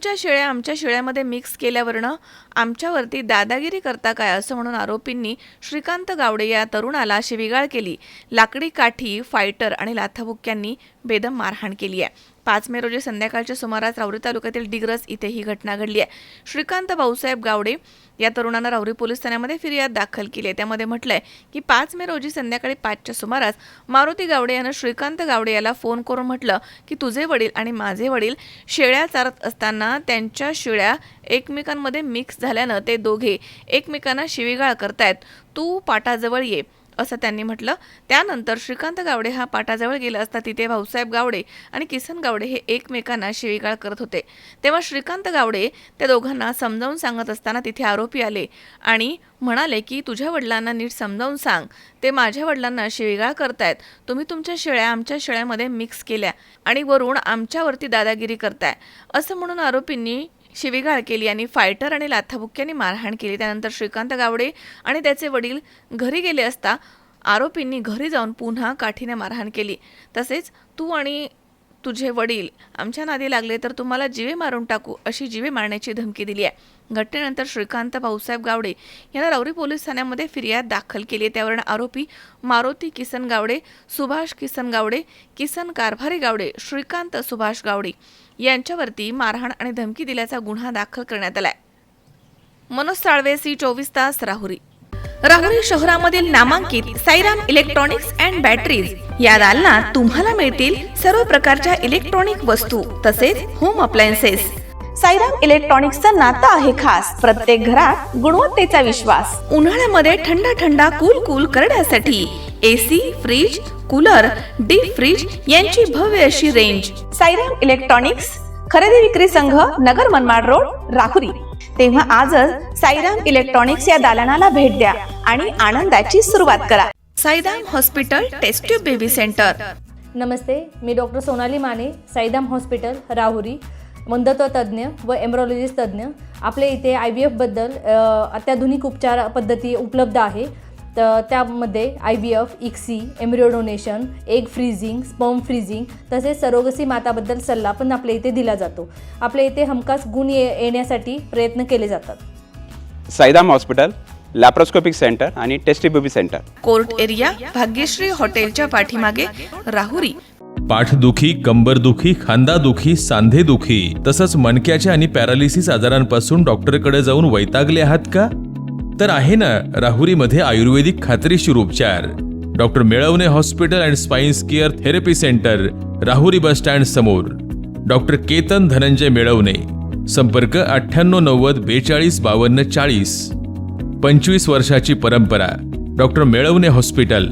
तुमच्या शेळ्या आमच्या शेळ्यामध्ये मिक्स केल्यावरनं आमच्यावरती दादागिरी करता काय असं म्हणून आरोपींनी श्रीकांत गावडे या तरुणाला शिवीगाळ केली. लाकडी काठी, फायटर आणि लाथाबुक्क्यांनी बेदम मारहाण केली आहे. 5 मे रोजी संध्याकाळच्या सुमारास राहुरी तालुक्यातील डिग्रस इथे ही घटना घडली आहे. श्रीकांत भाऊसाहेब गावडे या तरुणानं राहुरी पोलीस ठाण्यामध्ये फिर्याद दाखल केली आहे. त्यामध्ये म्हटलंय की 5 मे रोजी संध्याकाळी 5च्या सुमारास मारुती गावडे यानं श्रीकांत गावडे याला फोन करून म्हटलं की तुझे वडील आणि माझे वडील शेळ्या चारत असताना त्यांच्या शेळ्या एकमेकांमध्ये मिक्स झाल्यानं ते दोघे एकमेकांना शिवीगाळ करतायत, तू पाटाजवळ ये असं त्यांनी म्हटलं. त्यानंतर श्रीकांत गावडे हा पाटाजवळ गेला असता तिथे भाऊसाहेब गावडे आणि किसन गावडे हे एकमेकांना शिवीगाळ करत होते. तेव्हा श्रीकांत गावडे त्या दोघांना समजावून सांगत असताना तिथे आरोपी आले आणि म्हणाले की तुझ्या वडिलांना नीट समजावून सांग, ते माझ्या वडिलांना शिवीगाळ करतायत, तुम्ही तुमच्या शेळ्या आमच्या शेळ्यामध्ये मिक्स केल्या आणि वरून आमच्यावरती दादागिरी करताय असं म्हणून आरोपींनी शिवीगाळ केली आणि फायटर आणि लाथाबुक्क्यांनी मारहाण केली. त्यानंतर श्रीकांत गावडे आणि त्याचे वडील घरी गेले असता आरोपींनी घरी जाऊन पुन्हा काठीने मारहाण केली. तसेच तू आणि तुझे वडील आमच्या नादी लागले तर तुम्हाला जीवे मारून टाकू अशी जीवे मारण्याची धमकी दिली आहे. घटनेनंतर श्रीकांत भाऊसाहेब गावडे यांना राहुरी पोलीस ठाण्यामध्ये फिर्याद दाखल केली आहे. त्यावरून आरोपी मारुती किसन गावडे, सुभाष किसन गावडे, किसन कारभारी गावडे, श्रीकांत सुभाष गावडे यांच्यावरती मारहाण आणि धमकी दिल्याचा गुन्हा दाखल करण्यात आलाय. मनोज साळवे, C24 तास, राहुरी. राहुरी शहरामधील नामांकित साईराम इलेक्ट्रॉनिक्स अँड बॅटरीज या दालनात तुम्हाला मिळतील सर्व प्रकारच्या इलेक्ट्रॉनिक वस्तू तसेच होम अप्लायन्सेस. साईराम इलेक्ट्रॉनिक्सचं नातं आहे खास. प्रत्येक घरात गुणवत्तेचा विश्वास. उन्हाळ्यामध्ये थंड कूल करण्यासाठी AC, fridge, cooler, deep freeze यांची भव्य अशी रेंज. साईराम इलेक्ट्रॉनिक्स, खरेदी विक्री संघ, नगर मनमाड रोड, राहुरी. तेव्हा आजच साईराम इलेक्ट्रॉनिक्स या दालनाला भेट द्या आणि आनंदाची सुरुवात करा. Sairam hospital, test tube baby centre. नमस्ते, मी डॉक्टर सोनाली माने, साईराम हॉस्पिटल, राहुरी, वंध्यत्व तज्ज्ञ व एम्ब्रॉलॉजिस्ट तज्ज्ञ. आपल्या इथे IVF बद्दल अत्याधुनिक उपचार पद्धती उपलब्ध आहे. तर त्यामध्ये IVF, ICSI, embryo donation, egg freezing, sperm freezing तसेच सरोगसी माताबद्दल सल्ला पण आपल्या इथे दिला जातो. आपल्या इथे हमखास गुण येण्यासाठी प्रयत्न केले जातात. Sairam hospital, laparoscopic centre and test baby centre, court area, Bhagyashree हॉटेलच्या पाठीमागे, राहुरी. पाठदुखी, कंबरदुखी, खांदादुखी, सांधेदुखी तसंच मणक्याच्या आणि पॅरालिसिस आजारांपासून डॉक्टरकडे जाऊन वैतागले आहात का? तर आहे ना राहुरीमध्ये आयुर्वेदिक खात्रीशीर उपचार. Doctor Melavane hospital and spines care therapy centre, Rahuri bus stand समोर. डॉक्टर केतन धनंजय मेळवणे. संपर्क 9890 42 52 40. 25 वर्षाची परंपरा. Doctor Melavane hospital.